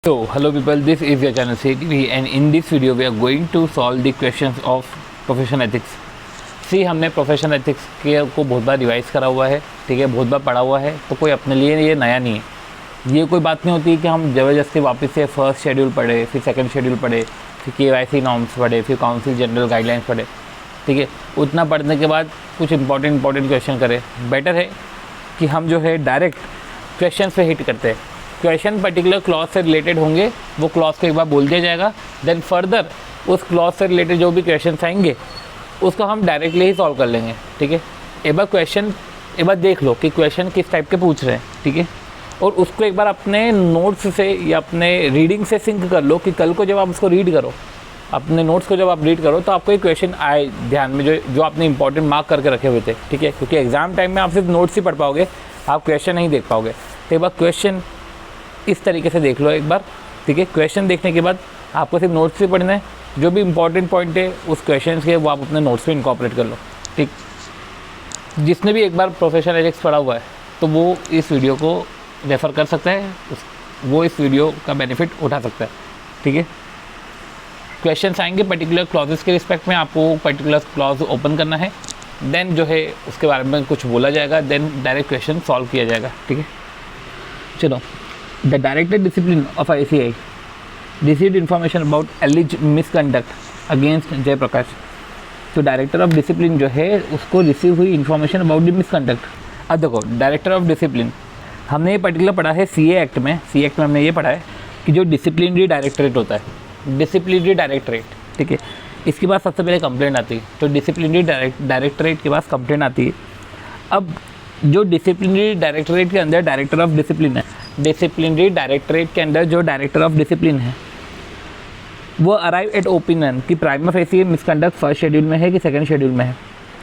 So, hello people, this is your channel CTV and in this video we are going to solve the questions of professional ethics. See हमने professional ethics के को बहुत बार revise करा हुआ है, ठीक है, बहुत बार पढ़ा हुआ है, तो कोई अपने लिए ये नया नहीं है। ये कोई बात नहीं होती कि हम ज़बरदस्ती वापस से फर्स्ट शेड्यूल पढ़े, फिर सेकंड शेड्यूल पढ़े, फिर KYC नॉर्म्स पढ़े, फिर काउंसिल जनरल गाइडलाइंस पढ़े, ठीक है। उतना पढ़ने के बाद कुछ इंपॉर्टेंट क्वेश्चन करें। बेटर है कि हम जो है डायरेक्ट क्वेश्चन पे हिट करते हैं। क्वेश्चन पर्टिकुलर क्लॉज से रिलेटेड होंगे, वो क्लॉज को एक बार बोल दिया जाएगा, देन फर्दर उस क्लॉज से रिलेटेड जो भी क्वेश्चन आएंगे उसको हम डायरेक्टली ही सॉल्व कर लेंगे, ठीक है। एक बार देख लो कि क्वेश्चन किस टाइप के पूछ रहे हैं, ठीक है, और उसको एक बार अपने नोट्स से या अपने रीडिंग से सिंक कर लो कि कल को जब आप उसको रीड करो, अपने नोट्स को जब आप रीड करो तो आपको एक क्वेश्चन आए ध्यान में जो आपने इंपॉर्टेंट मार्क करके रखे हुए थे, ठीक है। क्योंकि एग्जाम टाइम में आप सिर्फ नोट्स ही पढ़ पाओगे, आप क्वेश्चन नहीं देख पाओगे। तो एक बार क्वेश्चन इस तरीके से देख लो एक बार, ठीक है। क्वेश्चन देखने के बाद आपको सिर्फ नोट्स से पढ़ना है, जो भी इंपॉर्टेंट पॉइंट है उस क्वेश्चन के वो आप अपने नोट्स में इनकॉर्पोरेट कर लो, ठीक। जिसने भी एक बार प्रोफेशनल एथिक्स पढ़ा हुआ है तो वो इस वीडियो को रेफ़र कर सकता है, वो इस वीडियो का बेनिफिट उठा सकता है, ठीक है। क्वेश्चन आएंगे पर्टिकुलर क्लॉजेस के रिस्पेक्ट में, आपको पर्टिकुलर क्लॉज ओपन करना है, देन जो है उसके बारे में कुछ बोला जाएगा, देन डायरेक्ट क्वेश्चन सॉल्व किया जाएगा, ठीक है। चलो, The Director Discipline of ICI received information about alleged misconduct against जय प्रकाश। तो डायरेक्टर ऑफ डिसिप्लिन जो है उसको रिसीव हुई इन्फॉर्मेशन अबाउट द मिसकंडक्ट। अब देखो, डायरेक्टर ऑफ डिसिप्लिन हमने ये पर्टिकुलर पढ़ा है CA एक्ट में। CA एक्ट में हमने ये पढ़ा है कि जो डिसिप्लिनरी डायरेक्टरेट होता है, डिसिप्लिनरी डायरेक्टरेट, ठीक है, इसके बाद सबसे पहले कंप्लेंट आती है। तो डिसिप्लिनरी डायरेक्टरेट के पास कंप्लेंट आती है। अब जो डिसिप्लिनरी डायरेक्टरेट के अंदर डायरेक्टर ऑफ डिसिप्लिन है, डिसिप्लिनरी डायरेक्टरेट के अंदर जो डायरेक्टर ऑफ डिसिप्लिन है वो अराइव एट ओपिनियन कि prima facie misconduct first schedule में है कि सेकंड शेड्यूल में है,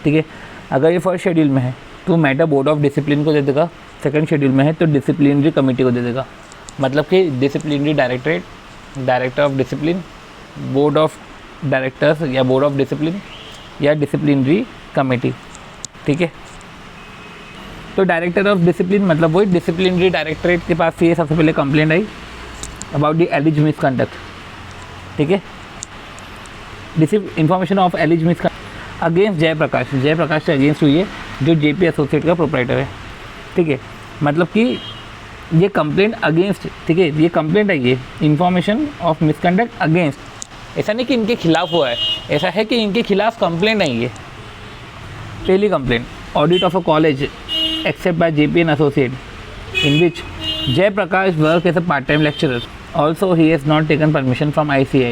ठीक है। अगर ये फर्स्ट शेड्यूल में है तो मैटर बोर्ड ऑफ डिसिप्लिन को दे देगा, सेकंड शेड्यूल में है तो डिसिप्लिनरी कमेटी को दे देगा। मतलब कि disciplinary directorate, director of discipline, board of directors या बोर्ड ऑफ डिसिप्लिन या डिसिप्लिनरी कमेटी, ठीक है। तो डायरेक्टर ऑफ डिसिप्लिन मतलब वही डिसिप्लिनरी डायरेक्टरेट के पास ये सबसे पहले कंप्लेंट आई अबाउट द एलिज मिसकंडक्ट, ठीक है। Information of alleged misconduct against Jai Prakash से अगेंस्ट हुई है, जो JP एसोसिएट का प्रोप्राइटर है, ठीक है। मतलब कि ये कंप्लेंट अगेंस्ट, ठीक है, ये कंप्लेंट आई है इन्फॉर्मेशन ऑफ मिसकंडक्ट अगेंस्ट। ऐसा नहीं कि इनके खिलाफ हुआ है, ऐसा है कि इनके खिलाफ कंप्लेंट आई है। पहली complaint, audit of a college except by JP and Associate in which Jay Prakash work as a part-time lecturer. Also he has not taken permission from ICI.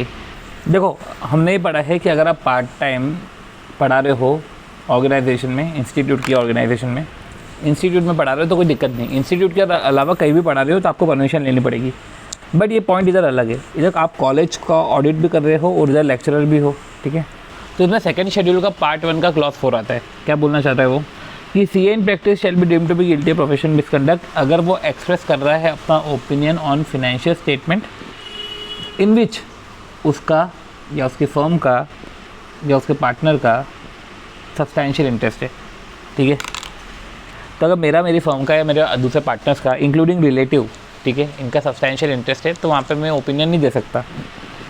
देखो, हमने ये पढ़ा है कि अगर आप पार्ट टाइम पढ़ा रहे हो ऑर्गेनाइजेशन में, इंस्टीट्यूट की ऑर्गेनाइजेशन में, इंस्टीट्यूट में पढ़ा रहे हो तो कोई दिक्कत नहीं, इंस्टीट्यूट के अलावा कहीं भी पढ़ा रहे हो तो आपको परमिशन लेनी पड़ेगी। बट ये पॉइंट इधर अलग है, इधर आप कॉलेज का ऑडिट भी कर रहे हो और इधर लेक्चरर भी हो, ठीक है। तो इसमें सेकेंड शेड्यूल का पार्ट 1 का क्लॉज 4 आता है। क्या बोलना चाहता है वो कि CA in practice shall be deemed to be guilty of professional misconduct अगर वो एक्सप्रेस कर रहा है अपना opinion on financial statement in which उसका या उसके फर्म का या उसके पार्टनर का सब्सटैंशियल इंटरेस्ट है, ठीक है। तो अगर मेरी फर्म का या मेरे दूसरे पार्टनर्स का इंक्लूडिंग रिलेटिव, ठीक है, इनका सब्सटैंशियल इंटरेस्ट है तो वहाँ पे मैं ओपिनियन नहीं दे सकता।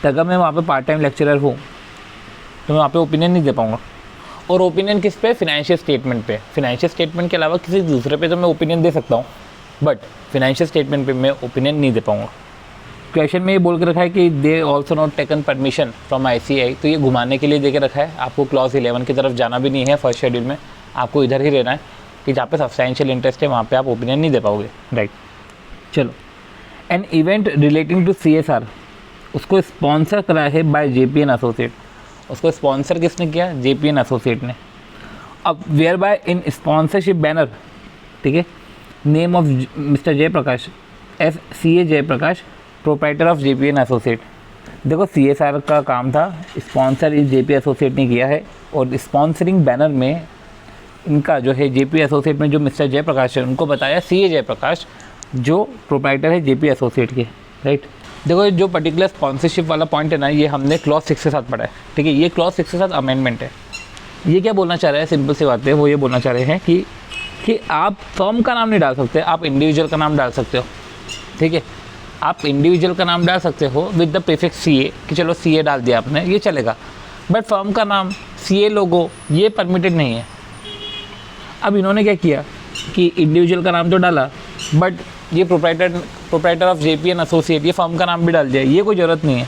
तो अगर मैं वहाँ पे पार्ट टाइम लेक्चरर हूँ तो मैं वहाँ पे ओपिनियन नहीं दे पाऊँगा। और ओपिनियन किस पे? फिनेंशियल स्टेटमेंट पे। फिनेंशियल स्टेटमेंट के अलावा किसी दूसरे पे तो मैं ओपिनियन दे सकता हूँ, बट फिनेंशियल स्टेटमेंट पे मैं ओपिनियन नहीं दे पाऊँगा। क्वेश्चन में ये बोल के रखा है कि they also not taken permission from ICI, तो ये घुमाने के लिए दे के रखा है। आपको क्लॉज 11 की तरफ जाना भी नहीं है फर्स्ट शेड्यूल में, आपको इधर ही रहना है कि जहाँ पे सब्सटैंशियल इंटरेस्ट है वहाँ पर आप ओपिनियन नहीं दे पाओगे, राइट। चलो, an event relating to CSR उसको स्पॉन्सर करा है बाय JP एंड एसोसिएट। उसको स्पॉन्सर किसने किया? JP एंड एसोसिएट ने। अब whereby in sponsorship banner, ठीक है, नेम ऑफ मिस्टर जय प्रकाश as CA Jai Prakash, proprietor of JP and associate. देखो, CSR का काम था, स्पॉन्सर इस JP एसोसिएट ने किया है, और स्पॉन्सरिंग बैनर में इनका जो है JP एसोसिएट में जो मिस्टर जय प्रकाश है उनको बताया CA जय प्रकाश, जो प्रोप्राइटर है JP एसोसिएट के, राइट। देखो, जो पर्टिकुलर स्पॉन्सरशिप वाला पॉइंट है ना, ये हमने क्लॉज 6 के साथ पढ़ा है, ठीक है। ये क्लॉज 6 के साथ अमेंडमेंट है। ये क्या बोलना चाह रहा है? सिंपल सी बात है, वो ये बोलना चाह रहे हैं कि आप फर्म का नाम नहीं डाल सकते, आप इंडिविजुअल का नाम डाल सकते हो, ठीक है। आप इंडिविजुअल का नाम डाल सकते हो विद द प्रीफिक्स CA कि चलो CA डाल दिया आपने, ये चलेगा, बट फर्म का नाम CA लोगो ये परमिटेड नहीं है। अब इन्होंने क्या किया कि इंडिविजुअल का नाम तो डाला, बट ये proprietor of JP and associate ये फर्म का नाम भी डाल दिया, ये कोई ज़रूरत नहीं है।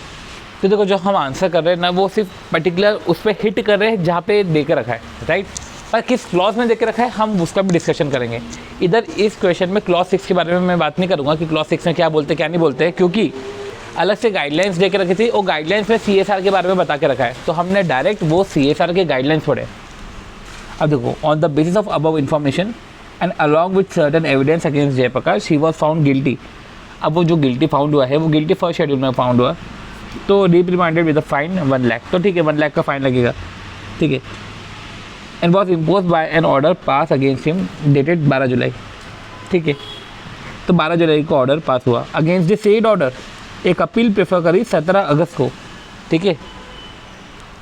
तो देखो जो हम आंसर कर रहे हैं ना वो सिर्फ पर्टिकुलर उस पर हिट कर रहे हैं जहाँ पे दे के रखा है, राइट। पर किस क्लॉज में दे के रखा है हम उसका भी डिस्कशन करेंगे। इधर इस क्वेश्चन में क्लॉज 6 के बारे में मैं बात नहीं करूँगा कि क्लॉज 6 में क्या बोलते हैं क्या नहीं बोलते हैं, क्योंकि अलग से गाइडलाइंस दे के रखी थी और गाइडलाइंस में CSR के बारे में बता के रखा है, तो हमने डायरेक्ट वो CSR के गाइडलाइंस पढ़े। अब देखो, on the basis of above information and along with certain evidence against Jayprakash he was found guilty. अब वो जो गिल्टी फाउंड हुआ है वो गिल्टी फर्स्ट शेड्यूल में फाउंड हुआ, तो reprimanded with a fine 1 lakh. तो ठीक है, 1 लाख का फाइन लगेगा, ठीक है। And was impose by an order pass against him dated 12 July, ठीक है। तो 12 जुलाई को ऑर्डर पास हुआ। अगेंस्ट द सेड ऑर्डर एक अपील प्रेफर करी 17 अगस्त को, ठीक है।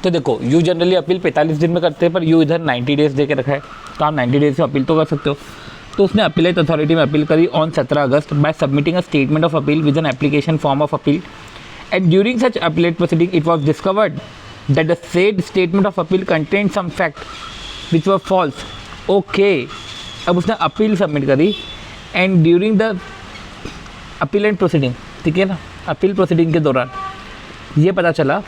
तो देखो यू जनरली अपील 45 दिन में करते हैं, पर यू इधर 90 डेज दे के रखा है, तो आप 90 डेज में अपील तो कर सकते हो। तो उसने अपीलेट अथॉरिटी में अपील करी on 17 August by submitting a statement of appeal with an application form of appeal. And during such appellate proceeding, it was discovered that the said statement of appeal contained some facts which were false. Okay. अब उसने appeal submit करी and during the appellate proceeding, ठीक है ना, appeal proceeding के दौरान ये पता चला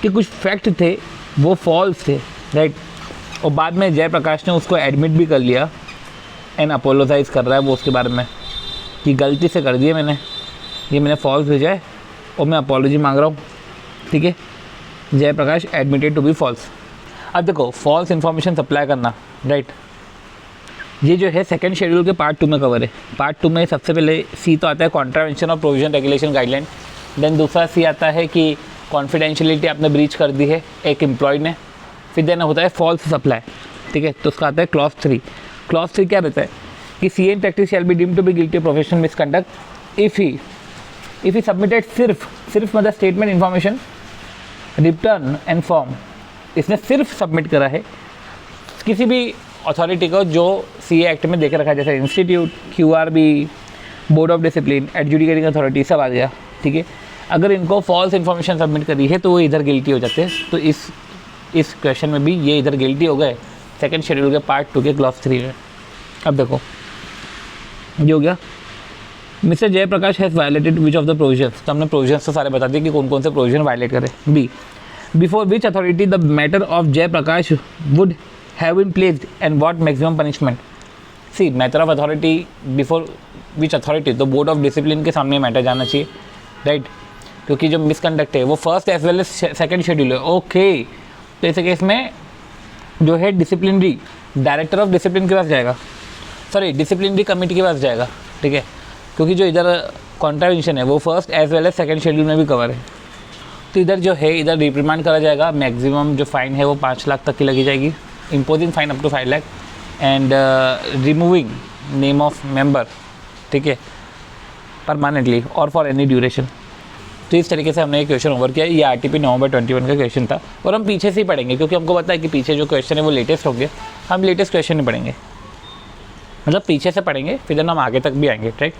कि कुछ फैक्ट थे वो फॉल्स थे, राइट। और बाद में जयप्रकाश ने उसको एडमिट भी कर लिया एंड अपोलोजाइज कर रहा है वो उसके बारे में कि गलती से कर दिया मैंने फॉल्स भेजा है और मैं अपॉलोजी मांग रहा हूँ, ठीक है। Jayprakash admitted to be false. अब देखो फॉल्स इन्फॉर्मेशन सप्लाई करना, राइट, ये जो है सेकंड शेड्यूल के पार्ट 2 में कवर है। पार्ट 2 में सबसे पहले C तो आता है contravention of provision regulation guideline, then दूसरा C आता है कि कॉन्फिडेंशियलिटी आपने ब्रीच कर दी है एक एम्प्लॉय ने, फिर देन होता है फॉल्स सप्लाई, ठीक है। तो उसका आता है क्लॉज 3। क्लॉज 3 क्या रहता है कि CA in practice shall be deemed to be guilty of professional misconduct if he submitted सिर्फ मतलब statement information return and form, इसने सिर्फ सबमिट करा है किसी भी अथॉरिटी को जो CA एक्ट में देखे रखा है, जैसे institute, QRB, board of discipline, adjudicating authority, सब आ गया, ठीक है। अगर इनको फॉल्स इन्फॉर्मेशन सबमिट करी है तो वो इधर गिल्टी हो जाते हैं। तो इस क्वेश्चन में भी ये इधर गिल्टी हो गए सेकेंड शेड्यूल के पार्ट 2 के क्लॉज 3 में। अब देखो ये हो गया, mister Jayprakash has violated which of the provisions. तो हमने प्रोविजंस तो सारे बता दिए कि कौन कौन से प्रोविजन वायलेट करे। B, before which authority the matter of Jayprakash would have been placed and what maximum punishment. C, matter of authority before which authority, तो बोर्ड ऑफ डिसिप्लिन के सामने मैटर जाना चाहिए, राइट, क्योंकि जो मिसकंडक्ट है वो first as well as second schedule है। ओके, तो ऐसे केस में जो है डिसिप्लिनरी डायरेक्टर ऑफ डिसिप्लिन के पास जाएगा, सॉरी डिसिप्लिनरी कमेटी के पास जाएगा, ठीक है, क्योंकि जो इधर कॉन्ट्रावेंशन है वो first as well as second schedule में भी कवर है। तो इधर जो है इधर रिप्रिमांड करा जाएगा, मैक्सिमम जो फाइन है वो 5 लाख तक की लगी जाएगी, imposing fine up to 5 lakh and removing name of member, ठीक है, परमानेंटली और फॉर एनी ड्यूरेशन। तो इस तरीके से हमने ये क्वेश्चन ओवर किया। ये RTP नवंबर 21 का क्वेश्चन था और हम पीछे से ही पढ़ेंगे क्योंकि हमको पता है कि पीछे जो क्वेश्चन है वो लेटेस्ट होंगे, हम लेटेस्ट क्वेश्चन नहीं पढ़ेंगे, मतलब पीछे से पढ़ेंगे फिर हम आगे तक भी आएंगे, राइट।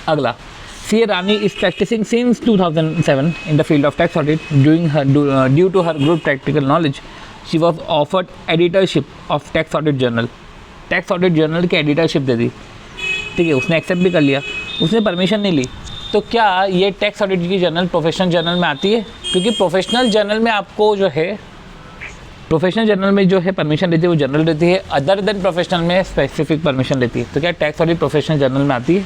अगला, CA Rani is practicing since 2007 in the field of tax audit. Due to her good practical knowledge, she was offered editorship of tax audit journal. Tax audit journal की एडिटरशिप दे दी, ठीक है, उसने एक्सेप्ट भी कर लिया, उसने permission नहीं ली। तो क्या ये टैक्स ऑडिट की जर्नल प्रोफेशनल जर्नल में आती है? क्योंकि प्रोफेशनल जर्नल में आपको जो है प्रोफेशनल जर्नल में जो है परमिशन रहती है वो जनरल रहती है, अदर देन प्रोफेशनल में स्पेसिफिक परमिशन रहती है। तो क्या टैक्स ऑडिट प्रोफेशनल जर्नल में आती है?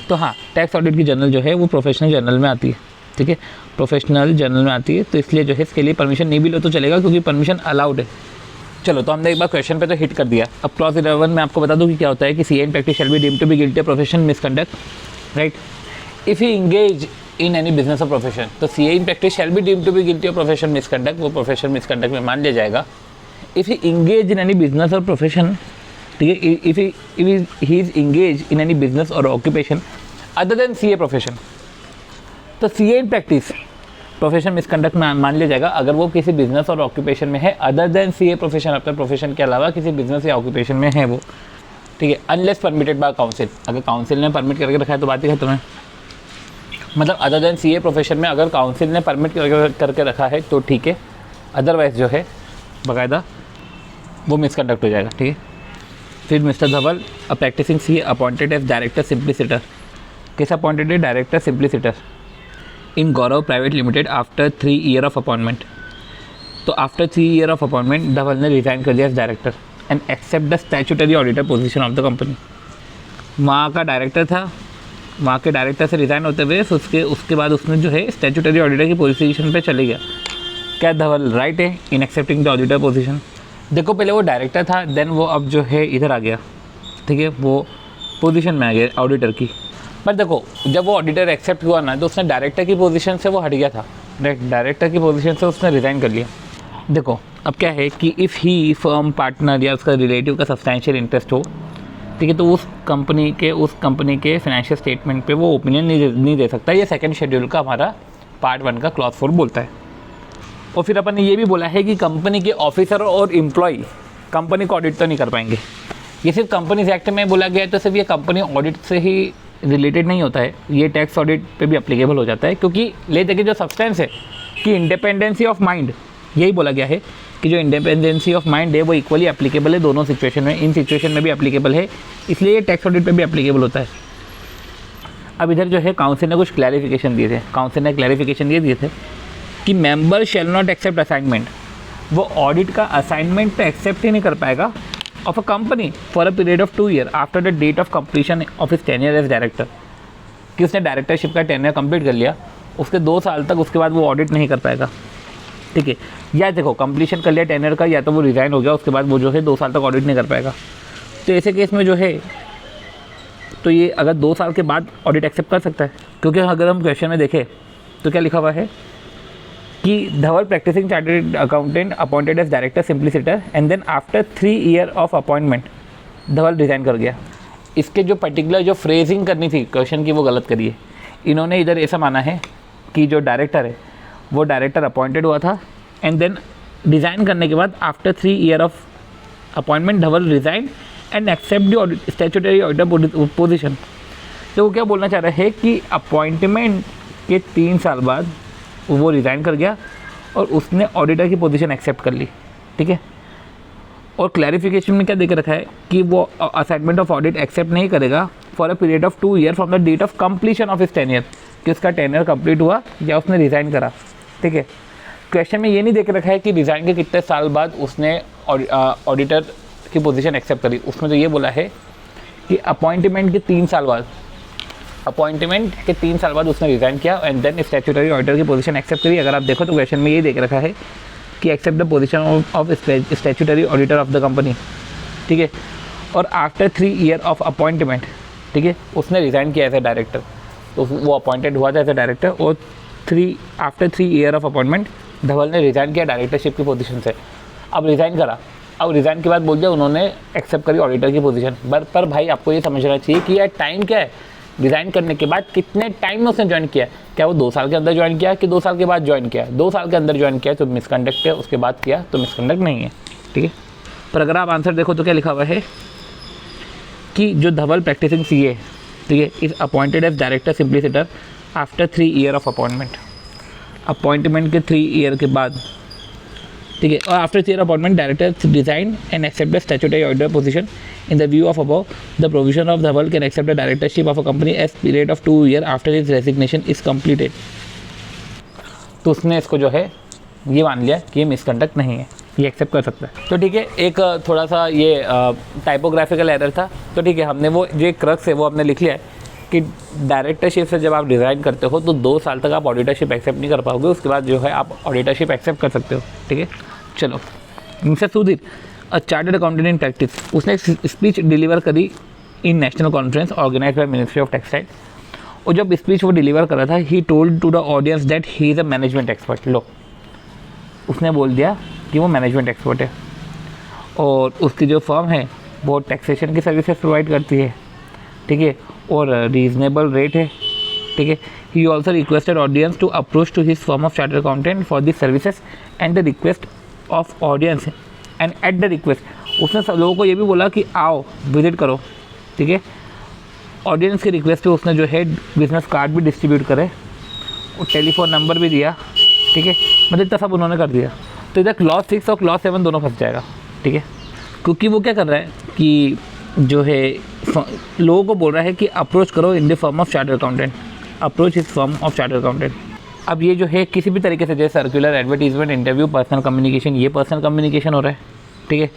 तो हाँ, टैक्स ऑडिट की जर्नल जो है वो प्रोफेशनल जर्नल में आती है, ठीक है, प्रोफेशनल जर्नल में आती है। तो इसलिए जो है इसके लिए परमिशन नहीं भी लो तो चलेगा क्योंकि परमिशन अलाउड है। चलो, तो हमने एक बार क्वेश्चन पे तो हिट कर दिया। अब क्लॉज 11 में आपको बता दूं कि क्या होता है कि CA in practice shall be deemed to be guilty of professional misconduct, right, if he engage in any business और प्रोफेशन। तो CA in practice shall be deemed to be guilty of professional misconduct, वो professional misconduct में मान लिया जाएगा। If he engage in any business और profession, ठीक है, if he is engage in any business और occupation other than CA profession, तो CA in practice profession misconduct में मान लिया जाएगा अगर वो किसी बिजनेस और ऑक्यूपेशन में है अदर देन CA प्रोफेशन, अपने प्रोफेशन के अलावा किसी बिजनेस या ऑक्यूपेशन में है वो, ठीक है, अनलेस परमिटेड बाय काउंसिल। अगर काउंसिल ने परमिट करके रखा है तो बात ही खत्म है। मतलब अदर देन सीए प्रोफेशन में अगर काउंसिल ने परमिट करके रखा है तो ठीक है, अदरवाइज जो है बाकायदा वो मिसकंडक्ट हो जाएगा, ठीक है। फिर mister Dhaval a practicing CA appointed as director simpliciter, कैसे अपॉइंटेड है? Director simpliciter in Gaurav private limited after 3 year of appointment. तो after 3 year of appointment Dhaval ने रिज़ाइन कर दिया as director and accept the statutory auditor position of the company. वहाँ का director था, वहाँ के डायरेक्टर से रिज़ाइन होते हुए उसके बाद उसने जो है स्टैट्यूटरी ऑडिटर की पोजीशन पे चले गया। क्या धवल राइट है in accepting the auditor position? देखो पहले वो डायरेक्टर था, देन वो अब जो है इधर आ गया, ठीक है, वो पोजीशन में आ गया ऑडिटर की। पर देखो जब वो ऑडिटर एक्सेप्ट हुआ ना तो उसने डायरेक्टर की पोजीशन से वो हट गया था, डायरेक्टर की पोजीशन से उसने रिज़ाइन कर लिया। देखो अब क्या है कि इफ़ ही फर्म पार्टनर या उसका रिलेटिव का सब्सटैंशियल इंटरेस्ट हो, ठीक है, तो उस कंपनी के फाइनेंशियल स्टेटमेंट पे वो ओपिनियन नहीं दे सकता। ये सेकंड शेड्यूल का हमारा पार्ट 1 का क्लॉज 4 बोलता है। और फिर अपन ने ये भी बोला है कि कंपनी के ऑफिसर और एम्प्लॉय कंपनी को ऑडिट तो नहीं कर पाएंगे। ये सिर्फ कंपनीज एक्ट में बोला गया है, तो सिर्फ ये कंपनी ऑडिट से ही रिलेटेड नहीं होता है, ये टैक्स ऑडिट पे भी अप्लीकेबल हो जाता है। क्योंकि ले देखिए जो सब्सटेंस है कि इंडिपेंडेंसी ऑफ माइंड, यही बोला गया है कि जो इंडिपेंडेंसी ऑफ माइंड है वो इक्वली एप्लीकेबल है दोनों सिचुएशन में, इन सिचुएशन में भी एप्लीकेबल है, इसलिए ये टैक्स ऑडिट पे भी एप्लीकेबल होता है। अब इधर जो है काउंसिल ने कुछ क्लैरिफिकेशन दिए थे, काउंसिल ने क्लैरिफिकेशन ये दिए थे कि member shall not accept assignment, वो ऑडिट का असाइनमेंट तो एक्सेप्ट ही नहीं कर पाएगा of a company for a period of 2 year after the date of completion of his tenure as director, कि उसने डायरेक्टरशिप का टेन्योर कंप्लीट कर लिया, उसके 2 साल तक उसके बाद वो ऑडिट नहीं कर पाएगा, ठीक है। या देखो कंप्लीशन कर लिया टेन्योर का, या तो वो रिज़ाइन हो गया, उसके बाद वो जो है 2 साल तक ऑडिट नहीं कर पाएगा। तो ऐसे केस में जो है तो ये अगर 2 साल के बाद ऑडिट एक्सेप्ट कर सकता है, क्योंकि अगर हम क्वेश्चन में देखें तो क्या लिखा हुआ है कि Dhaval practicing chartered accountant appointed as director simpliciter and then after 3 year of appointment Dhaval resign कर गया। इसके जो पर्टिकुलर जो फ्रेजिंग करनी थी क्वेश्चन की वो गलत करी है। इन्होंने इधर ऐसा माना है कि जो डायरेक्टर है वो डायरेक्टर अपॉइंटेड हुआ था एंड देन रिज़ाइन करने के बाद after 3 year of appointment Dhaval resign and accept the statutory auditor position. तो वो क्या बोलना चाह रहे हैं कि अपॉइंटमेंट के 3 साल बाद वो रिज़ाइन कर गया और उसने ऑडिटर की पोजीशन एक्सेप्ट कर ली, ठीक है। और क्लैरिफिकेशन में क्या देकर रखा है कि वो असाइनमेंट ऑफ ऑडिट एक्सेप्ट नहीं करेगा for a period of 2 year from the date of completion of his tenure, कि उसका टेन्योर कंप्लीट हुआ या उसने रिज़ाइन करा, ठीक है। क्वेश्चन में ये नहीं देकर रखा है कि रिज़ाइन के कितने साल बाद उसने ऑडिटर की पोजीशन एक्सेप्ट करी, उसमें तो ये बोला है कि अपॉइंटमेंट के 3 साल बाद, अपॉइंटमेंट के 3 साल बाद उसने रिज़ाइन किया एंड देन स्टैट्यूटरी ऑडिटर की पोजीशन एक्सेप्ट करी। अगर आप देखो तो क्वेश्चन में ये देख रखा है कि accept the position of statutory auditor of the company, ठीक है। और आफ्टर 3 ईयर ऑफ अपॉइंटमेंट, ठीक है, उसने रिज़ाइन किया एज ए डायरेक्टर, तो वो अपॉइंटेड हुआ था एज ए डायरेक्टर और after 3 year of appointment Dhaval ने रिज़ाइन किया डायरेक्टरशिप की पोजीशन से। अब रिज़ाइन करा, अब रिज़ाइन के बाद बोल दिया उन्होंने एक्सेप्ट करी ऑडिटर की पोजीशन। पर भाई आपको ये समझना चाहिए कि यार टाइम क्या है, रिज़ाइन करने के बाद कितने टाइम में उसने ज्वाइन किया, क्या वो 2 साल के अंदर ज्वाइन किया कि 2 साल के बाद ज्वाइन किया? 2 साल के अंदर ज्वाइन किया तो मिसकंडक्ट है, उसके बाद किया तो मिसकंडक्ट नहीं है, ठीक है। पर अगर आप आंसर देखो तो क्या लिखा हुआ है कि जो धवल प्रैक्टिसिंग सीए, ठीक है, is appointed as director simpliciter after 3 year of appointment, appointment के 3 ईयर के बाद, ठीक है। और after 3 year appointment director resign and accept the statutory auditor position in the view of above the provision of Dhaval can accept the directorship of a company as period of 2 year after his resignation is completed. तो उसने इसको जो है ये मान लिया कि ये मिसकंडक्ट नहीं है, ये एक्सेप्ट कर सकता है। तो ठीक है, एक थोड़ा सा ये टाइपोग्राफिकल एरर था, तो ठीक है, हमने वो जो क्रक्स है वो हमने लिख लिया है कि डायरेक्टरशिप से जब आप डिज़ाइन करते हो तो 2 साल तक आप ऑडिटरशिप एक्सेप्ट नहीं कर पाओगे, उसके बाद जो है आप ऑडिटरशिप एक्सेप्ट कर सकते हो, ठीक है। चलो, mister Sudhir a chartered accountant in practice, उसने एक स्पीच डिलीवर करी in national conference organise by ministry of textile, और जब स्पीच वो डिलीवर कर रहा था he told to the audience that he is a management expert. लो, उसने बोल दिया कि वो मैनेजमेंट एक्सपर्ट है और उसकी जो फर्म है वो टैक्सेशन की सर्विसेज प्रोवाइड करती है, ठीक है, और रीजनेबल रेट है, ठीक है। He also requested audience to approach to his firm of chartered accountant for this services and the request of audience and at the request, उसने सब लोगों को ये भी बोला कि आओ विजिट करो, ठीक है। ऑडियंस की रिक्वेस्ट पे उसने जो है बिजनेस कार्ड भी डिस्ट्रीब्यूट करे, टेलीफोन नंबर भी दिया, ठीक है, मतलब इतना सब उन्होंने कर दिया। तो इधर क्लॉज 6 और क्लॉज 7 दोनों फंस जाएगा, ठीक है, क्योंकि वो क्या कर रहा है कि जो है लोगों को बोल रहा है कि अप्रोच करो in the form of chartered accountant, approach इस फॉर्म ऑफ चार्टर्ड अकाउंटेंट। अब ये जो है किसी भी तरीके से जैसे circular, advertisement, interview, personal communication, ये पर्सनल कम्युनिकेशन हो रहा है, ठीक है।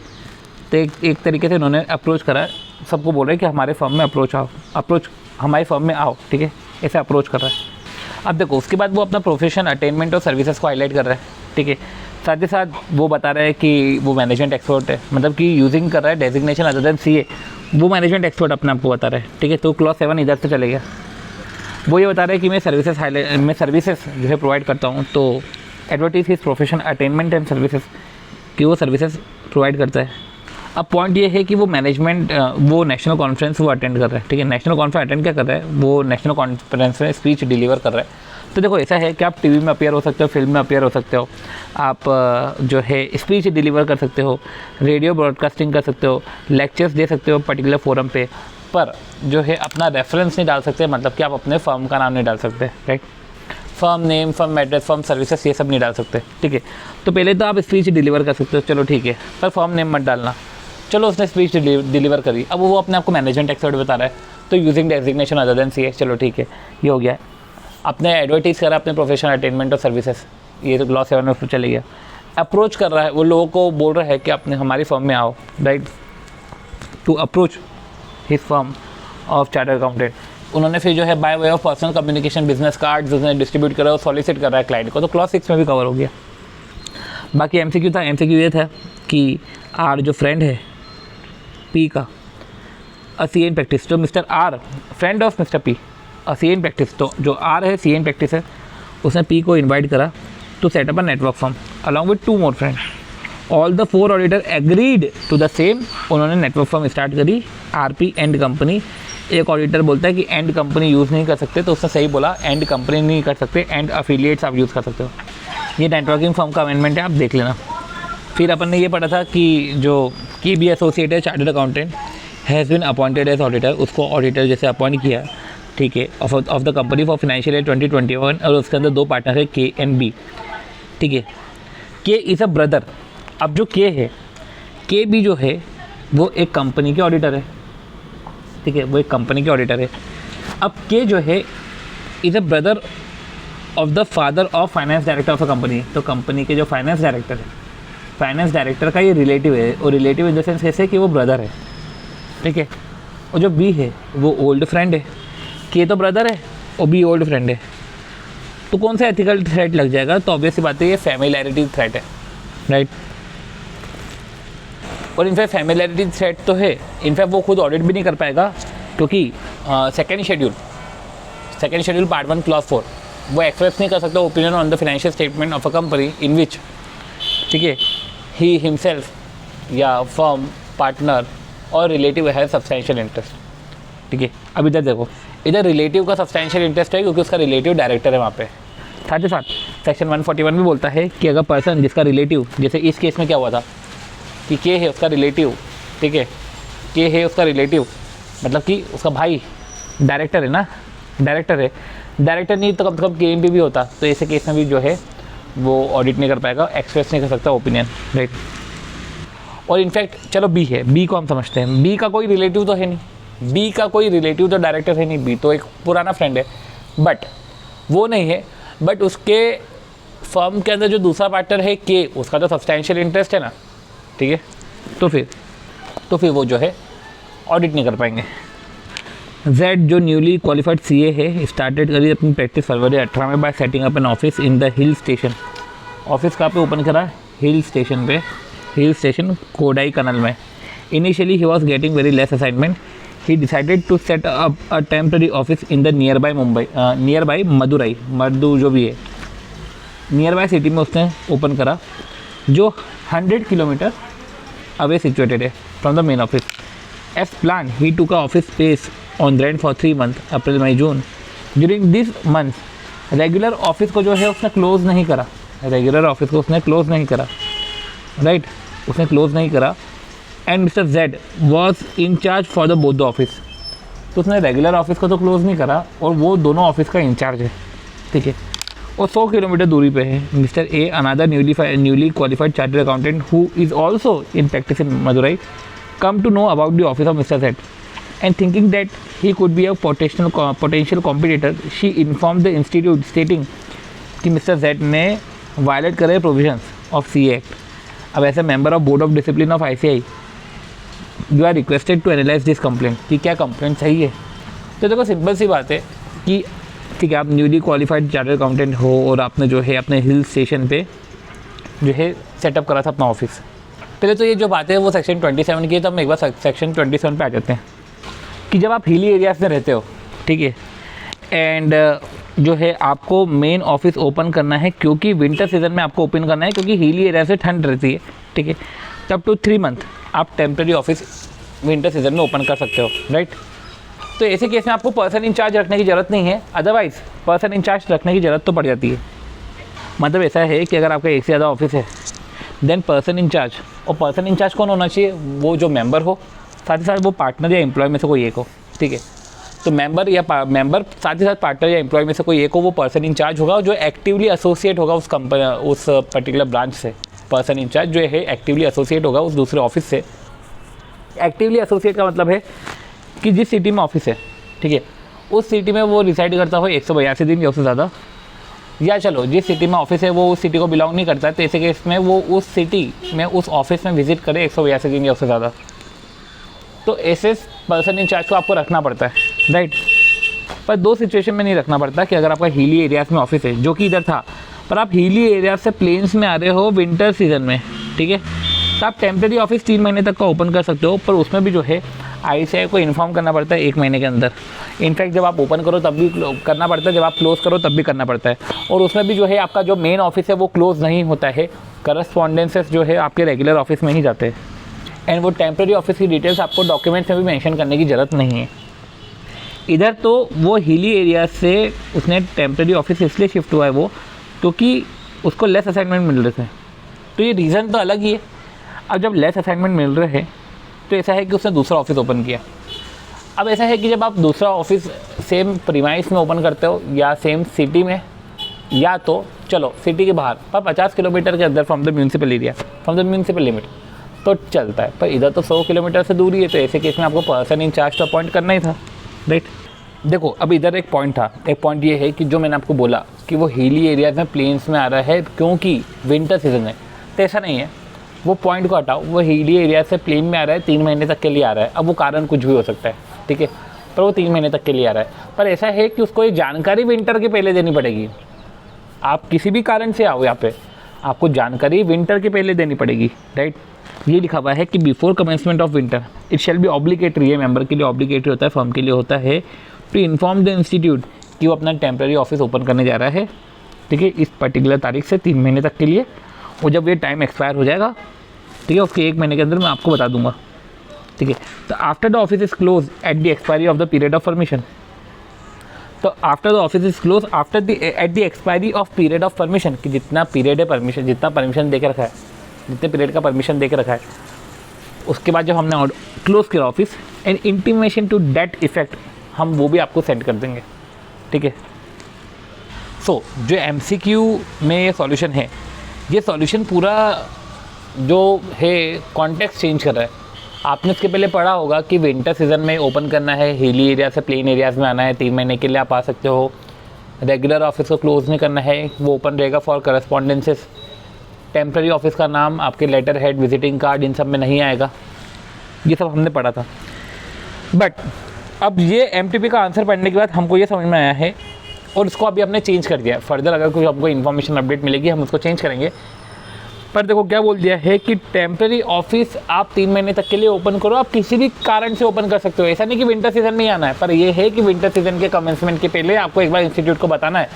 तो एक तरीके से उन्होंने अप्रोच करा, सबको बोल रहे हैं कि हमारे फर्म में अप्रोच हमारे फर्म में आओ, ठीक है, ऐसे अप्रोच कर रहा है। अब देखो उसके बाद वो अपना प्रोफेशन, अटेनमेंट और सर्विसेज को हाईलाइट कर रहा है, ठीक है। साथ ही साथ वो बता रहा है कि वो मैनेजमेंट एक्सपर्ट है, मतलब कि यूजिंग कर रहा है डेजिग्नेशन अदर देन सीए, वो मैनेजमेंट एक्सपर्ट अपने आपको बता रहा है, ठीक है। तो क्लॉज 7 इधर से चले गया। वो ये बता रहा है कि मैं सर्विसेज जो है प्रोवाइड करता हूँ, तो advertise his profession, attainment and services, कि वो सर्विसेज प्रोवाइड करता है। अब पॉइंट ये है कि वो मैनेजमेंट, वो नेशनल कॉन्फ्रेंस वो अटेंड कर रहा है, ठीक है। नेशनल कॉन्फ्रेंस अटेंड क्या कर रहा है, वो नेशनल कॉन्फ्रेंस में स्पीच डिलीवर कर रहा है। तो देखो ऐसा है कि आप टीवी में अपीयर हो सकते हो, फिल्म में अपीयर हो सकते हो, आप जो है स्पीच डिलीवर कर सकते हो, रेडियो ब्रॉडकास्टिंग कर सकते हो, लेक्चर्स दे सकते हो पर्टिकुलर फोरम पे, पर जो है अपना रेफरेंस नहीं डाल सकते, मतलब कि आप अपने फर्म का नाम नहीं डाल सकते, right. Firm name, firm address, firm services, ये सब नहीं डाल सकते, ठीक है। तो पहले तो आप स्पीच डिलीवर कर सकते हो, चलो ठीक है, पर फर्म नेम मत डालना। चलो उसने स्पीच डिलीवर करी, अब वो अपने आपको मैनेजमेंट एक्सपर्ट बता रहा है, तो using designation other than CA, चलो ठीक है, ये हो गया। अपने एडवर्टीज़ करा अपने प्रोफेशनल, अटेनमेंट और सर्विसेज, ये तो क्लॉज 7 में उसको चले गया। अप्रोच कर रहा है, वो लोगों को बोल रहा है कि अपने हमारी फर्म में आओ, right, to approach his firm of chartered accountant. उन्होंने फिर जो है by way of personal communication, business cards उसने डिस्ट्रीब्यूट करा और सॉलिसिट कर रहा है क्लाइंट को, तो क्लॉज 6 में भी कवर हो गया। बाकी एमसीक्यू था, एमसीक्यू ये था कि आर जो फ्रेंड है पी का, अ सी इन प्रैक्टिस, तो mister R friend of mister P, a C in practice, तो जो आर है सी इन प्रैक्टिस है, उसने पी को इनवाइट करा to setup a network firm along with 2 more friend. All the 4 auditor agreed to the same, उन्होंने network firm start करी, RP and company. एक ऑडिटर बोलता है कि एंड कंपनी यूज़ नहीं कर सकते, तो उसने सही बोला, एंड कंपनी नहीं कर सकते, एंड अफिलिएट्स आप यूज़ कर सकते हो। ये नेटवर्किंग फर्म का अमेंडमेंट है, आप देख लेना। फिर अपन ने ये पढ़ा था कि जो की बी एसोसिएट है chartered accountant has been appointed as auditor, उसको ऑडिटर जैसे अपॉइंट किया, ठीक है, of the company for financial year 2021, और उसके अंदर 2 पार्टनर है के एंड बी, ठीक है। के इज़ अ ब्रदर। अब जो के है, के बी जो है वो एक कंपनी के ऑडिटर है, ठीक है, वो एक कंपनी के ऑडिटर है। अब के जो है is a brother of the father of finance director of a company, तो कंपनी के जो फाइनेंस डायरेक्टर है, फाइनेंस डायरेक्टर का ये रिलेटिव है, और रिलेटिव इन द सेंस कैसे कि वो ब्रदर है, ठीक है। और जो बी है वो ओल्ड फ्रेंड है, के तो ब्रदर है और बी ओल्ड फ्रेंड है, तो कौन सा एथिकल थ्रेट लग जाएगा, तो ऑब्वियस सी बात है ये फैमिलियरिटी थ्रेट है, राइट। और इनफैक्ट फैमिलियरिटी थ्रेट तो है, इनफैक्ट वो खुद ऑडिट भी नहीं कर पाएगा, क्योंकि सेकेंड शेड्यूल पार्ट 1 क्लॉज 4 वो एक्सप्रेस नहीं कर सकता opinion on the financial statement of a company in which, ठीक है, ही हिमसेल्फ या फर्म पार्टनर और रिलेटिव है सब्सटेंशियल इंटरेस्ट, ठीक है। अब इधर देखो, इधर रिलेटिव का सब्सटेंशियल इंटरेस्ट है क्योंकि उसका रिलेटिव डायरेक्टर है वहाँ पे। साथ ही साथ सेक्शन 141 भी बोलता है कि अगर पर्सन जिसका रिलेटिव, जैसे इस केस में क्या हुआ था कि के है उसका रिलेटिव, ठीक है, के है उसका रिलेटिव, मतलब कि उसका भाई डायरेक्टर है ना, डायरेक्टर नहीं तो कम से कम के भी होता, तो ऐसे केस में भी जो है वो ऑडिट नहीं कर पाएगा, एक्सप्रेस नहीं कर सकता ओपिनियन, राइट। और इनफैक्ट चलो बी है, बी को हम समझते हैं, बी का कोई रिलेटिव तो है नहीं, बी का कोई रिलेटिव तो डायरेक्टर है नहीं, बी तो एक पुराना फ्रेंड है, बट वो नहीं है, बट उसके फर्म के अंदर जो दूसरा पार्टनर है के, उसका तो सब्सटेंशियल इंटरेस्ट है ना, ठीक है। तो फिर वो जो है ऑडिट नहीं कर पाएंगे। जेड जो न्यूली क्वालिफाइड सीए है, स्टार्टेड करी अपनी प्रैक्टिस फरवरी 18 में by setting up an office in the hill station. Office कहाँ पे ओपन करा? हिल स्टेशन कोडाई कनल में। Initially he was getting very less assignment, he decided to set up a temporary office in the nearby Madurai, मर्दू जो भी है near by city में उसने ओपन करा, जो 100 किलोमीटर अवे सिचुएटेड है from the main office. As plan he took a office space on rent for 3 month, अप्रैल मई जून। During this month regular office को जो है उसने क्लोज नहीं करा, राइट, उसने क्लोज नहीं करा। And mister Z was in charge for the both the office, तो उसने रेगुलर ऑफिस को तो क्लोज नहीं करा और वो दोनों ऑफिस का इंचार्ज है, ठीक है। और 100 किलोमीटर दूरी पे है। Mister a another newly qualified chartered accountant who is also in practice in Madurai come to know about the office of Mr. Z and thinking that he could be a potential competitor, she informed the institute stating कि Mr. Z ने violate करे provisions of C act. अब ऐसे member of board of discipline of ICAI you are requested to analyse this complaint कि क्या complaint सही है। तो देखो सिंपल सी बात है कि ठीक है, आप न्यूली क्वालिफाइड चार्टर्ड अकाउंटेंट हो और आपने जो है अपने हिल स्टेशन पे जो है सेटअप करा था अपना ऑफिस। पहले तो ये जो बात है वो सेक्शन 27 की है, तो हम एक बार सेक्शन 27 पे आ जाते हैं कि जब आप हिली एरियाज़ में रहते हो, ठीक है, एंड जो है आपको मेन ऑफिस ओपन करना है क्योंकि विंटर सीजन में आपको ओपन करना है क्योंकि हिली एरिया से ठंड रहती है, ठीक है, तब टू 3 मंथ आप टेम्प्रेरी ऑफिस विंटर सीजन में ओपन कर सकते हो, राइट। तो ऐसे केस में आपको पर्सन इंचार्ज रखने की ज़रूरत नहीं है, अदरवाइज़ पर्सन इंचार्ज रखने की ज़रूरत तो पड़ जाती है। मतलब ऐसा है कि अगर आपका एक से ज़्यादा ऑफिस है देन पर्सन इंचार्ज, और पर्सन इंचार्ज कौन होना चाहिए, वो जो मेंबर हो, साथ ही साथ वो पार्टनर या एम्प्लॉय में से कोई एक हो, ठीक है। तो मेंबर साथ ही साथ पार्टनर या एम्प्लॉय में से कोई एक हो, वो पर्सन इंचार्ज होगा जो एक्टिवली एसोसिएट होगा उस कंपनी उस पर्टिकुलर ब्रांच से। पर्सन इंचार्ज जो है एक्टिवली एसोसिएट होगा उस दूसरे ऑफिस से। एक्टिवली एसोसिएट का मतलब है कि जिस सिटी में ऑफिस है, ठीक है, उस सिटी में वो रिसाइड करता हो 182 दिन या उससे ज़्यादा, या चलो जिस सिटी में ऑफिस है वो उस सिटी को बिलोंग नहीं करता है, तो ऐसे केस में वो उस सिटी में उस ऑफिस में विजिट करे 182 दिन या उससे ज़्यादा। तो ऐसे पर्सन इंचार्ज को आपको रखना पड़ता है, राइट। पर 2 सिचुएशन में नहीं रखना पड़ता कि अगर आपका हिली एरियाज़ में ऑफिस है जो कि इधर था, पर आप हिली एरिया से प्लेन्स में आ रहे हो विंटर सीजन में, ठीक है, तो आप टेम्प्रेरी ऑफिस 3 महीने तक का ओपन कर सकते हो, पर उसमें भी जो है ICAI को इन्फॉर्म करना पड़ता है 1 महीने के अंदर। इनफैक्ट जब आप ओपन करो तब भी करना पड़ता है, जब आप क्लोज़ करो तब भी करना पड़ता है। और उसमें भी जो है आपका जो मेन ऑफिस है वो क्लोज़ नहीं होता है, करस्पॉन्डेंसेस जो है आपके रेगुलर ऑफिस में ही जाते हैं। एंड वो टेम्प्रेरी ऑफिस की डिटेल्स आपको डॉक्यूमेंट्स में भी मेंशन करने की ज़रूरत नहीं है। इधर तो वो हिली एरिया से उसने टेम्प्रेरी ऑफिस इसलिए शिफ्ट हुआ है वो क्योंकि उसको लेस असाइनमेंट मिल रहे थे, तो ये रीज़न तो अलग ही है। अब जब लेस असाइनमेंट मिल रहे हैं तो ऐसा है कि उसने दूसरा ऑफिस ओपन किया। अब ऐसा है कि जब आप दूसरा ऑफिस सेम प्रीमाइस में ओपन करते हो या सेम सिटी में, या तो चलो सिटी के बाहर पर 50 किलोमीटर के अंदर from the municipal area, from the municipal limit, तो चलता है। पर इधर तो 100 किलोमीटर से दूरी है, तो ऐसे केस में आपको पर्सन इंचार्ज तो अपॉइंट करना ही था, राइट। देखो अब इधर एक पॉइंट था, एक पॉइंट ये है कि जो मैंने आपको बोला कि वो हिली एरियाज में प्लेन्स में आ रहा है क्योंकि विंटर सीजन है, तो ऐसा नहीं है। वो पॉइंट को हटाओ, वो हिली एरिया से प्लेन में आ रहा है, 3 महीने तक के लिए आ रहा है। अब वो कारण कुछ भी हो सकता है, ठीक है, पर वो 3 महीने तक के लिए आ रहा है। पर ऐसा है कि उसको ये जानकारी विंटर के पहले देनी पड़ेगी। आप किसी भी कारण से आओ यहाँ पे, आपको जानकारी विंटर के पहले देनी पड़ेगी, राइट। ये लिखा हुआ है कि before commencement of winter it shall be obligatory है, मेंबर के लिए ऑब्लिगेटरी होता है, फर्म के लिए होता है, टू इन्फॉर्म द इंस्टीट्यूट कि वो अपना टेम्प्रेरी ऑफिस ओपन करने जा रहा है, ठीक है, इस पर्टिकुलर तारीख से 3 महीने तक के लिए। और जब ये टाइम एक्सपायर हो जाएगा, ठीक है, उसके 1 महीने के अंदर मैं आपको बता दूंगा, ठीक है। तो after the office is close at the expiry of the period of permission, तो after the office is close after the at the expiry of period of permission, कि जितना पीरियड है परमिशन, जितना परमिशन दे के रखा है, जितने पीरियड का परमिशन दे के रखा है, उसके बाद जब हमने क्लोज किया office, and intimation to that effect हम वो भी आपको सेंड कर देंगे, ठीक है। सो जो MCQ में ये सॉल्यूशन है, ये सॉल्यूशन पूरा जो है कॉन्टेक्स्ट चेंज कर रहा है। आपने इसके पहले पढ़ा होगा कि विंटर सीजन में ओपन करना है, हिली एरिया से प्लेन एरियाज़ में आना है, 3 महीने के लिए आप आ सकते हो, रेगुलर ऑफिस को क्लोज नहीं करना है, वो ओपन रहेगा फॉर करस्पॉन्डेंसेस, टेम्प्रेरी ऑफिस का नाम आपके लेटर हेड, विजिटिंग कार्ड, इन सब में नहीं आएगा। ये सब हमने पढ़ा था। बट अब ये MTP का आंसर पढ़ने के बाद हमको ये समझ में आया है, और इसको अभी हमने चेंज कर दिया है। फर्दर अगर कोई हमको इन्फॉर्मेशन अपडेट मिलेगी हम उसको चेंज करेंगे। पर देखो क्या बोल दिया है कि टेम्प्रेरी ऑफिस आप 3 महीने तक के लिए ओपन करो, आप किसी भी कारण से ओपन कर सकते हो। ऐसा नहीं कि विंटर सीजन में ही आना है, पर यह है कि विंटर सीजन के कमेंसमेंट के पहले आपको एक बार इंस्टीट्यूट को बताना है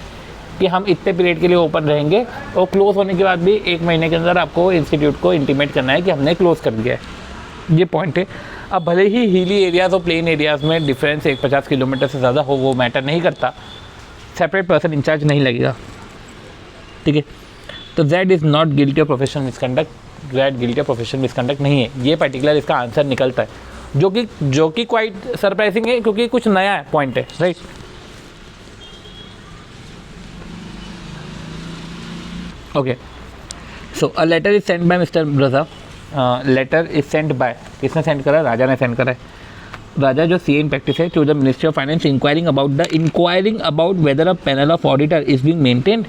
कि हम इतने पीरियड के लिए ओपन रहेंगे, और क्लोज होने के बाद भी 1 महीने के अंदर आपको इंस्टीट्यूट को इंटीमेट करना है कि हमने क्लोज कर दिया है। ये पॉइंट है। अब भले ही हिली एरियाज़ और प्लेन एरियाज़ में डिफरेंस 50 किलोमीटर से ज़्यादा हो, वो मैटर नहीं करता, सेपरेट पर्सन इंचार्ज नहीं लगेगा, ठीक है। तो Z is not guilty of professional misconduct, Z guilty of professional misconduct नहीं है। ये पर्टिकुलर इसका आंसर निकलता है, जो कि क्वाइट सरप्राइजिंग है क्योंकि कुछ नया है पॉइंट है, right. Okay, so a letter is send by mister Braja, letter is send by, किसने सेंड करा है? राजा ने सेंड करा है। राजा जो सी इन प्रैक्टिस है, to the ministry of finance inquiring about whether a panel of auditor is being maintained,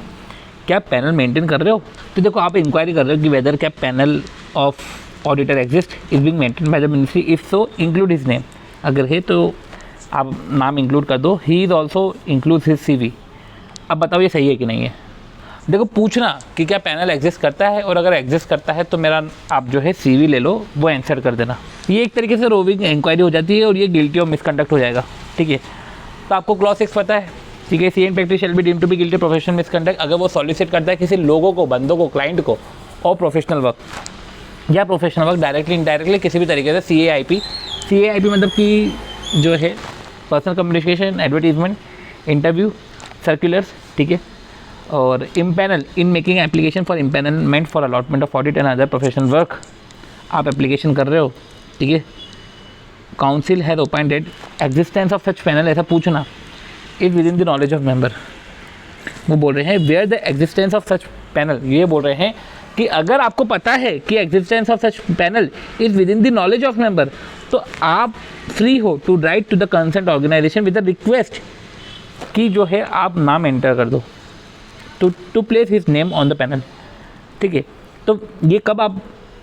क्या panel maintain कर रहे हो? तो देखो आप इंक्वायरी कर रहे हो कि वेदर क्या panel of auditor exist is being maintain by the ministry, if so include his name, अगर है तो आप नाम इंक्लूड कर दो। He is also include his CV। अब बताओ ये सही है कि नहीं है? देखो पूछना कि क्या पैनल एग्जिस्ट करता है, और अगर एग्जिस्ट करता है तो मेरा आप जो है CV ले लो, वो आंसर कर देना। ये एक तरीके से रोविंग इंक्वायरी हो जाती है और ये गिल्टी ऑफ मिसकंडक्ट हो जाएगा, ठीक है। तो आपको क्लॉज 6 पता है, ठीक है। C in practice shall be deemed to be guilty professional misconduct, अगर वो सॉलिसिट करता है किसी लोगों को, बंदों को, क्लाइंट को, और प्रोफेशनल वर्क या प्रोफेशनल वर्क डायरेक्टली इनडायरेक्टली किसी भी तरीके से CAIP मतलब कि जो है personal communication, advertisement, interview, circulars, ठीक है। और empanel in making application for empanelment for allotment of audit and other professional work, आप एप्लीकेशन कर रहे हो, ठीक है। Council has appointed existence of such panel, ऐसा पूछना, is within the knowledge of member. वो बोल रहे हैं where the existence of such panel, ये बोल रहे हैं कि अगर आपको पता है कि existence of such panel is within the knowledge of member, तो आप फ्री हो to write to the concern organization with the request कि जो है आप नाम एंटर कर दो, to place his name on the panel, ठीक है। तो ये कब आप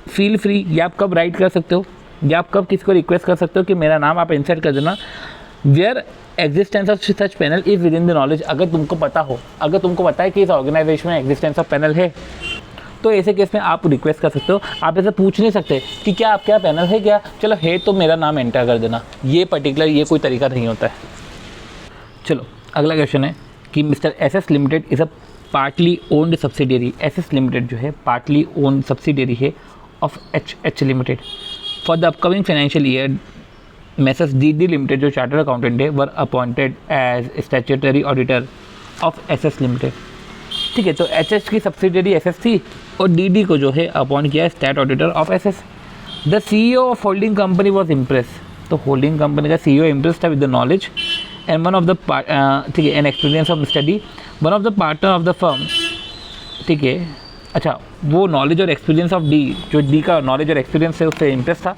फील फ्री, या आप कब राइट कर सकते हो, या आप कब किसी को रिक्वेस्ट कर सकते हो कि मेरा नाम आप इंसर्ट कर देना, where existence of such panel is within the knowledge. अगर तुमको पता हो, अगर तुमको पता है कि इस ऑर्गेनाइजेशन में एग्जिस्टेंस ऑफ पैनल है, तो ऐसे केस में आप रिक्वेस्ट कर सकते हो। आप ऐसा पूछ नहीं सकते कि क्या आप क्या पैनल है क्या, चलो है तो मेरा नाम एंटर कर देना, ये पर्टिकुलर ये कोई तरीका नहीं होता है। चलो अगला क्वेश्चन है कि mister SS limited is a partly owned subsidiary, SS limited जो है पार्टली ओन्ड सब्सिडियरी है of HH limited. For the upcoming financial year messrs DD limited जो चार्टर्ड अकाउंटेंट है were appointed as statutory auditor of SS limited, ठीक है। तो HH की subsidiary SS थी और DD को जो है अपॉइंट किया stat auditor of SS। The CEO of holding company was impress, तो होल्डिंग कंपनी का CEO इम्प्रेस था with the knowledge and one of the ठीक है and experience of mister D, one of the partner of the firm, ठीक है। अच्छा, वो knowledge और एक्सपीरियंस ऑफ D, जो D का नॉलेज और एक्सपीरियंस है उससे इम्प्रेस था,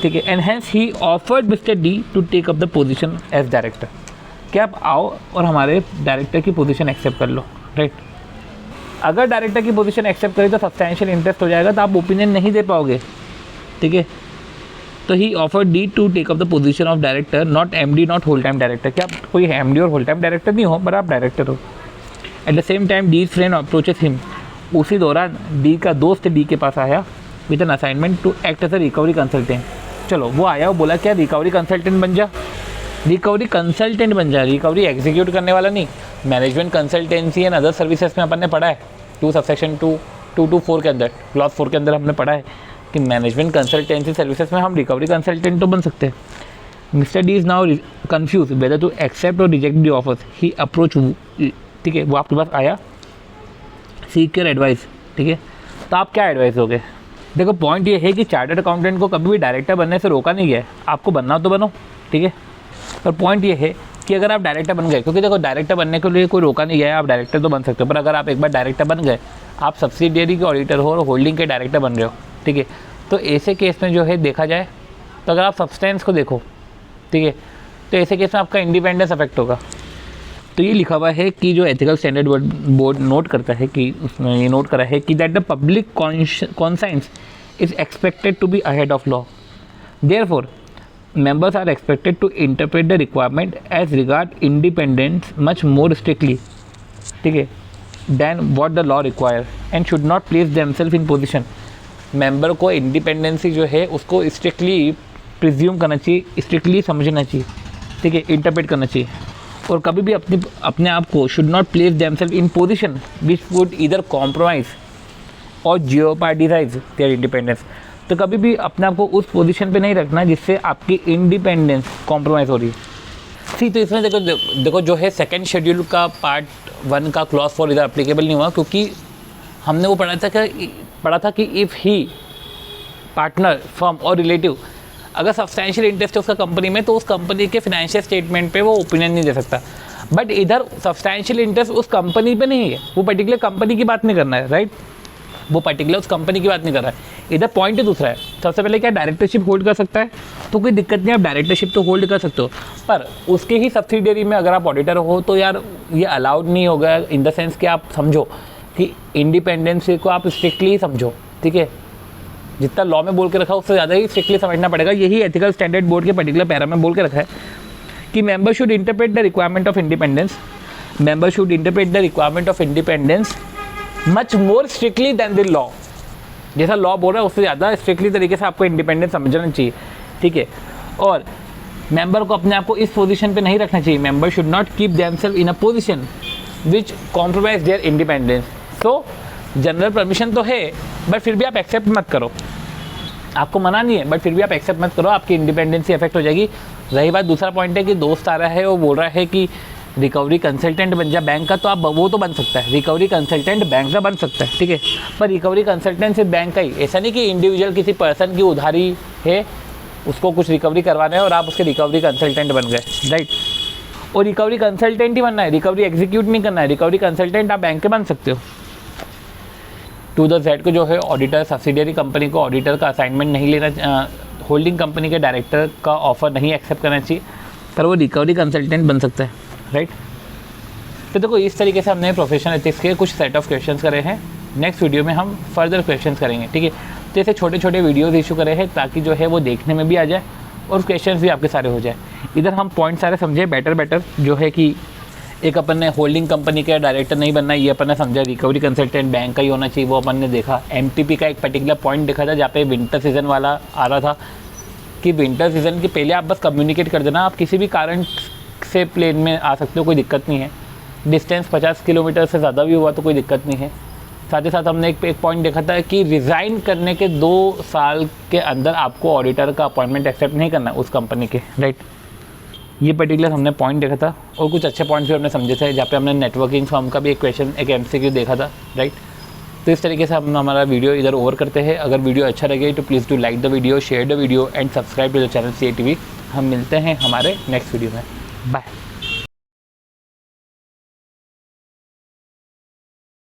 ठीक है। And hence he offered mister D to take up the position as director, क्या आप आओ और हमारे डायरेक्टर की पोजीशन एक्सेप्ट कर लो, राइट। अगर डायरेक्टर की पोजीशन एक्सेप्ट करें तो सब्सटैंशियल इंटरेस्ट हो जाएगा, तो आप ओपिनियन नहीं दे पाओगे, ठीक है। तो he offer D to take up the position of director, not MD, not whole time director, क्या आप कोई MD और होल टाइम डायरेक्टर नहीं हो, पर आप डायरेक्टर हो। At the same time D friend approaches him, उसी दौरान D का दोस्त D के पास आया with an assignment to act as a recovery consultant. चलो वो आया, वो बोला क्या रिकवरी कंसल्टेंट बन जा, रिकवरी कंसल्टेंट बन जा, रिकवरी एग्जीक्यूट करने वाला नहीं। Management consultancy and other services में अपन ने पढ़ा है 2 सबसेक्शन 224 के अंदर, क्लॉज 4 के अंदर हमने पढ़ा है कि मैनेजमेंट कंसल्टेंसी सर्विसेज में हम रिकवरी कंसल्टेंट तो बन सकते हैं। Mister D is now confuse whether to accept और reject the offers, he approach, ठीक है। वो आपके पास आया, सीक योर एडवाइस, ठीक है। तो आप क्या एडवाइस दोगे? देखो पॉइंट ये है कि चार्टर्ड अकाउंटेंट को कभी भी डायरेक्टर बनने से रोका नहीं गया है, आपको बनना तो बनो, ठीक है। पर पॉइंट ये है कि अगर आप डायरेक्टर बन गए, क्योंकि देखो डायरेक्टर बनने के लिए कोई रोका नहीं गया है, आप डायरेक्टर तो बन सकते हो, पर अगर आप एक बार डायरेक्टर बन गए, आप सब्सिडियरी के ऑडिटर हो और होल्डिंग के डायरेक्टर बन रहे हो, ठीक है। तो ऐसे केस में जो है देखा जाए तो अगर आप सब्सटेंस को देखो, ठीक है, तो ऐसे केस में आपका इंडिपेंडेंस अफेक्ट होगा। तो ये लिखा हुआ है कि जो एथिकल स्टैंडर्ड बोर्ड नोट करता है कि उसने ये नोट करा है कि that the public conscience is expected to be ahead of law, therefore members are expected to interpret the requirement as regard independence much more strictly, ठीक है, than what the law requires and should not place themselves in position। Member को independency जो है उसको strictly presume करना चाहिए, strictly समझना चाहिए, ठीक है, इंटरप्रेट करना चाहिए, और कभी भी अपने आप को should not place themselves in position which would either compromise or jeopardise there independence. तो कभी भी अपने आप को उस पोजीशन पे नहीं रखना जिससे आपकी इंडिपेंडेंस कॉम्प्रोमाइज़ हो रही है। सी, तो इसमें देखो जो है सेकंड शेड्यूल का पार्ट 1 का क्लॉज 4 इधर अप्लीकेबल नहीं हुआ, क्योंकि हमने वो पढ़ा था कि इफ़ ही पार्टनर फर्म और रिलेटिव अगर सब्सटैंशियल इंटरेस्ट है उसका कंपनी में, तो उस कंपनी के फाइनेंशियल स्टेटमेंट पे वो ओपिनियन नहीं दे सकता। बट इधर सब्सटैंशियल इंटरेस्ट उस कंपनी पे नहीं है, वो पर्टिकुलर कंपनी की बात नहीं करना है, राइट, वो पर्टिकुलर उस कंपनी की बात नहीं कर रहा है। इधर पॉइंट ही दूसरा है। सबसे पहले क्या डायरेक्टरशिप होल्ड कर सकता है, तो कोई दिक्कत नहीं, आप डायरेक्टरशिप तो होल्ड कर सकते हो, पर उसके ही सब्सिडियरी में अगर आप ऑडिटर हो तो यार ये अलाउड नहीं होगा, इन द सेंस कि आप समझो कि इंडिपेंडेंसी को आप स्ट्रिक्टली समझो, ठीक है, जितना लॉ में बोल के रखा है उससे ज़्यादा ही स्ट्रिक्टली समझना पड़ेगा। यही एथिकल स्टैंडर्ड बोर्ड के पर्टिकुलर पैरा में बोल के रखा है कि member should interpret the requirement of independence, member should interpret the requirement of independence much more strictly than the law. जैसा लॉ बोल रहा है उससे ज़्यादा स्ट्रिक्टली तरीके से आपको इंडिपेंडेंस समझना चाहिए, ठीक है। और मेंबर को अपने आप को इस पोजीशन पे नहीं रखना चाहिए। Member should not keep themselves in a position which compromise their independence. तो जनरल परमिशन तो है बट फिर भी आप एक्सेप्ट मत करो, आपको मना नहीं है बट फिर भी आप एक्सेप्ट मत करो, आपकी इंडिपेंडेंसी अफेक्ट हो जाएगी। रही बात दूसरा पॉइंट है कि दोस्त आ रहा है वो बोल रहा है कि रिकवरी कंसल्टेंट बन जा बैंक का, तो आप वो तो बन सकता है, रिकवरी कंसल्टेंट बैंक का बन सकता है, ठीक है, पर रिकवरी कंसल्टेंट सिर्फ बैंक का ही, ऐसा नहीं कि इंडिविजुअल किसी पर्सन की उधारी है उसको कुछ रिकवरी करवाना है और आप उसके रिकवरी कंसल्टेंट बन गए, राइट। और रिकवरी कंसल्टेंट ही बनना है, रिकवरी एग्जीक्यूट नहीं करना है, रिकवरी कंसल्टेंट आप बैंक के बन सकते हो। टू द जेड को जो है ऑडिटर सब्सिडियरी कंपनी को ऑडिटर का असाइनमेंट नहीं लेना, होल्डिंग कंपनी के डायरेक्टर का ऑफर नहीं एक्सेप्ट करना चाहिए, पर वो रिकवरी कंसल्टेंट बन सकता है, राइट। तो देखो इस तरीके से हमने प्रोफेशनल एथिक्स के कुछ सेट ऑफ क्वेश्चंस करे हैं। नेक्स्ट वीडियो में हम फर्दर क्वेश्चंस करेंगे, ठीक है। तो ऐसे छोटे छोटे वीडियोस इशू करे हैं ताकि जो है वो देखने में भी आ जाए और क्वेश्चंस भी आपके सारे हो जाए। इधर हम पॉइंट सारे समझे बेटर जो है कि एक अपन ने होल्डिंग कंपनी का डायरेक्टर नहीं बनना, ये अपन ने समझा, रिकवरी कंसल्टेंट बैंक का ही होना चाहिए, वो अपन ने देखा। एमटीपी का एक पर्टिकुलर पॉइंट देखा था जहाँ पे विंटर सीजन वाला आ रहा था कि विंटर सीजन के पहले आप बस कम्युनिकेट कर देना, आप किसी भी कारण से प्लेन में आ सकते हो, कोई दिक्कत नहीं है। डिस्टेंस 50 किलोमीटर से ज़्यादा भी हुआ तो कोई दिक्कत नहीं है। साथ ही साथ हमने एक पॉइंट देखा था कि रिज़ाइन करने के 2 साल के अंदर आपको ऑडिटर का अपॉइंटमेंट एक्सेप्ट नहीं करना उस कंपनी के, राइट। ये पर्टिकुलर हमने पॉइंट देखा था और कुछ अच्छे पॉइंट्स भी हमने समझे थे, जहाँ पे हमने नेटवर्किंग फॉर्म का भी एक क्वेश्चन, एक MCQ देखा था, राइट। तो इस तरीके से हम हमारा वीडियो इधर ओवर करते हैं। अगर वीडियो अच्छा लगे तो please do like the video, share the video and subscribe to the channel CA TV। हम मिलते हैं हमारे नेक्स्ट वीडियो में, बाय।